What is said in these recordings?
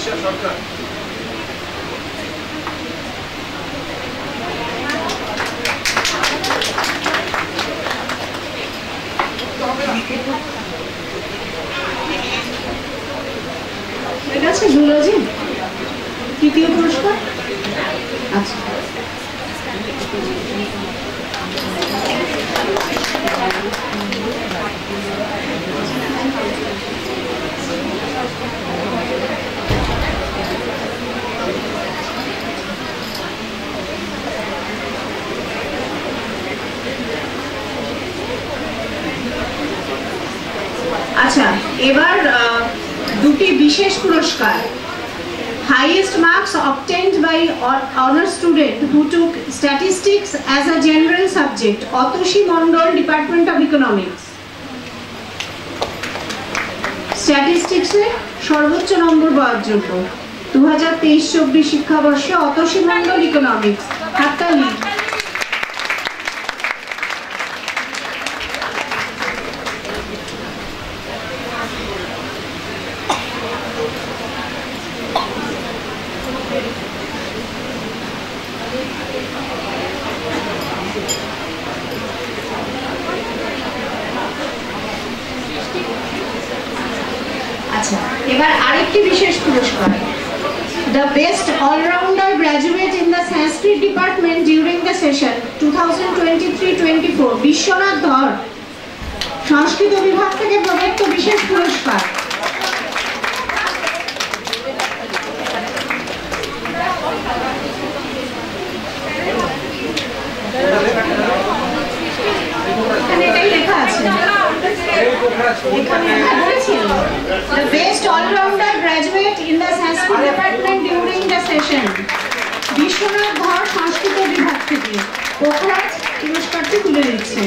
এটা আছে জুলজি তৃতীয় পুরস্কার। আচ্ছা আচ্ছা এবার দুটি বিশেষ পুরস্কার। Highest marks obtained by honor student who took statistics as a general subject, Otoshi Mondol, Department of Economics. Statistics এ সর্বোচ্চ নম্বর পাওয়ার জন্য 2023-24 শিক্ষাবর্ষে অতোষী মণ্ডল ইকোনমিক্স। হাততালি। আচ্ছা এবার আরেকটি বিশেষ পুরস্কার। The best all-rounder graduate in the Sanskrit department during the session 2023-24 Biswanath ধর, সংস্কৃত বিভাগ থেকে প্রদত্ত বিশেষ পুরস্কার। এখানে এটাই লেখা আছে। The best all-rounder graduate in the Sanskrit department during the session Biswanath ধর, সংস্কৃত বিভাগ থেকে পোখরাজ পুরস্কারটি তুলে দিচ্ছে।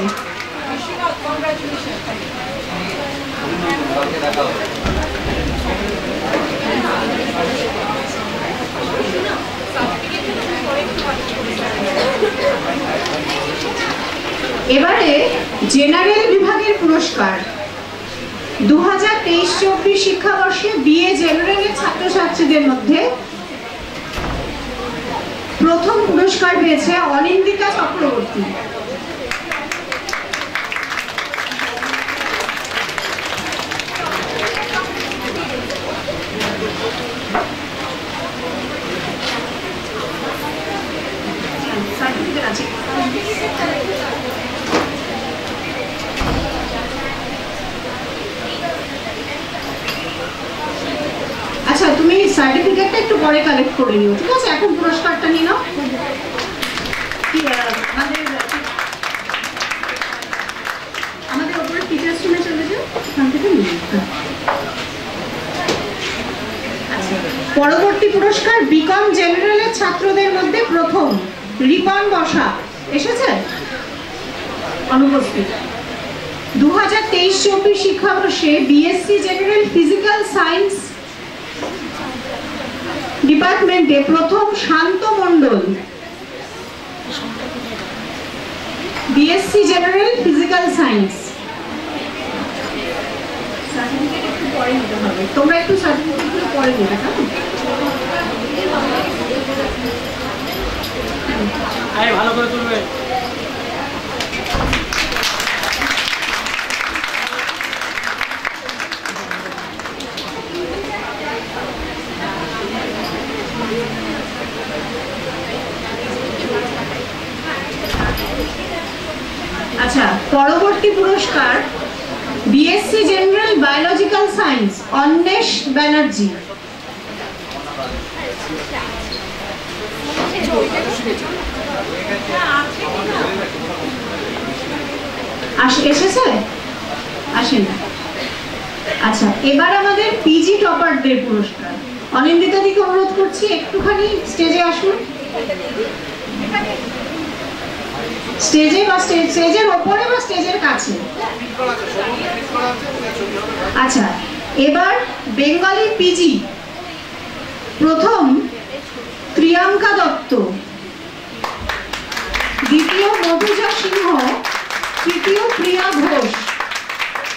এবারে জেনারেল বিভাগের পুরস্কার। 2023-24 শিক্ষাবর্ষে বিএ জেনারেলের ছাত্রছাত্রীদের মধ্যে প্রথম পুরস্কার পেয়েছে অনিন্দিতা চক্রবর্তী। আচ্ছা তুমি সার্টিফিকেটটা একটু পরে কালেক্ট করে নিও, ঠিক আছে? এখন পুরস্কারটা নিয়ে নাও। আমাদের ওপরে টিচার্স রুমে চলে যাও, ওখান থেকে নিয়ে। আচ্ছা পরবর্তী পুরস্কার বিকম জেনারেলের ছাত্রদের মধ্যে প্রথম রিপন বসা এসেছে, অনুপস্থিত। 2023-24 শিক্ষাবর্ষে বিএসসি জেনারেল ফিজিক্যাল সায়েন্স ডিপার্টমেন্টে প্রথম Shanta Mondal, BSc general physical science. Certificate একটু পরে নিতে হবে, তোমরা একটু সার্টিফিকেটগুলো পরে নেবে, হ্যাঁ ভালো করে তুলবে। আচ্ছা পরবর্তী পুরস্কার BSc general biological science Anwesh Banerjee. এসেছে? আসেন। আচ্ছা এবার আমাদের পিজি টপারদের পুরস্কার। অনিন্দিতা দিকে অনুরোধ করছি একটুখানি স্টেজে আসুন। স্টেজে বা স্টেজের ওপরে বা স্টেজের কাছে। আচ্ছা এবার বেঙ্গলি পিজি প্রথম প্রিয়াঙ্কা দত্ত, দ্বিতীয় মধুজা সিংহ, তৃতীয় প্রিয়া ঘোষ।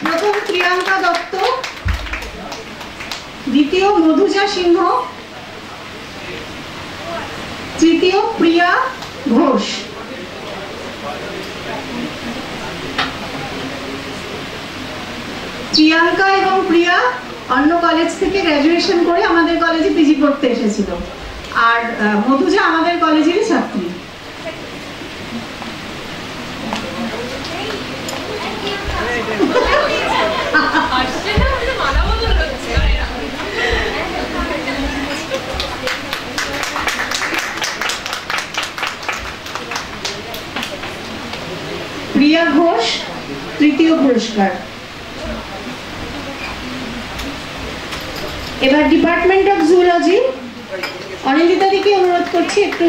প্রথম প্রিয়াঙ্কা দত্ত, দ্বিতীয় মধুজা সিংহ, তৃতীয় প্রিয়া ঘোষ। প্রিয়াঙ্কা এবং প্রিয়া অন্য কলেজ থেকে গ্র্যাজুয়েশন করে আমাদের কলেজে পিজি পড়তে এসেছিল, আর মধুজা আমাদের কলেজেরই ছাত্রী। প্রিয়া ঘোষ তৃতীয় পুরস্কার। এবার ডিপার্টমেন্ট অফ জুলজি, অনিন্দিতা দিকে অনুরোধ করছি একটু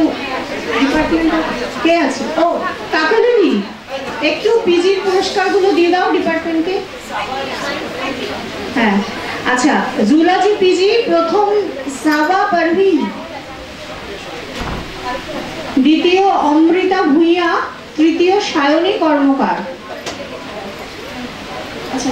ডিপার্টমেন্ট কে আছে, ও কাকাদেবী, একটু পিজির পুরস্কারগুলো দিয়ে দাও ডিপার্টমেন্টকে। হ্যাঁ আচ্ছা, জুলজি পিজি প্রথম সাবা পারভিন, দ্বিতীয় অমৃতা ভুইয়া, তৃতীয় সায়নী কর্মকার। আচ্ছা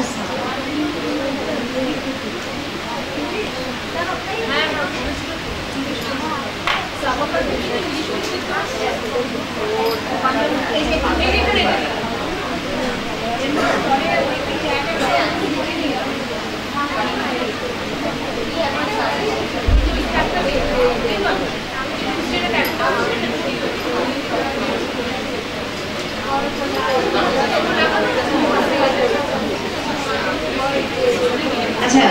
আচ্ছা,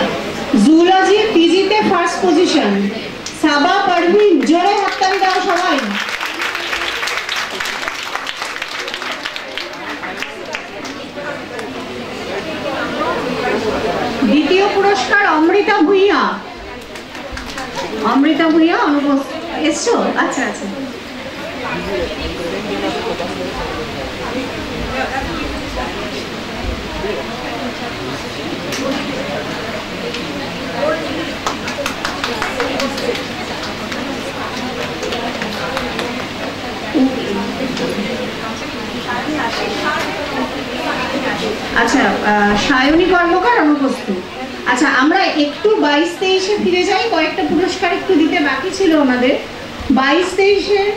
জুলজি পিজিতে ফার্স্ট পজিশন সাবা পারভিন, জোরে হাততালি দাও সবাই। দ্বিতীয় পুরস্কার অমৃতা ভুইয়া, অমৃতা ভুইয়া অনুপস্থিত এসছো? আচ্ছা আচ্ছা, আচ্ছা সায়নী কর্মকার অনুপস্থিত। আচ্ছা আমরা একটু 22-23-এ ফিরে যাই, কয়েকটা পুরস্কার একটু দিতে বাকি ছিল আমাদের। 22-23-এর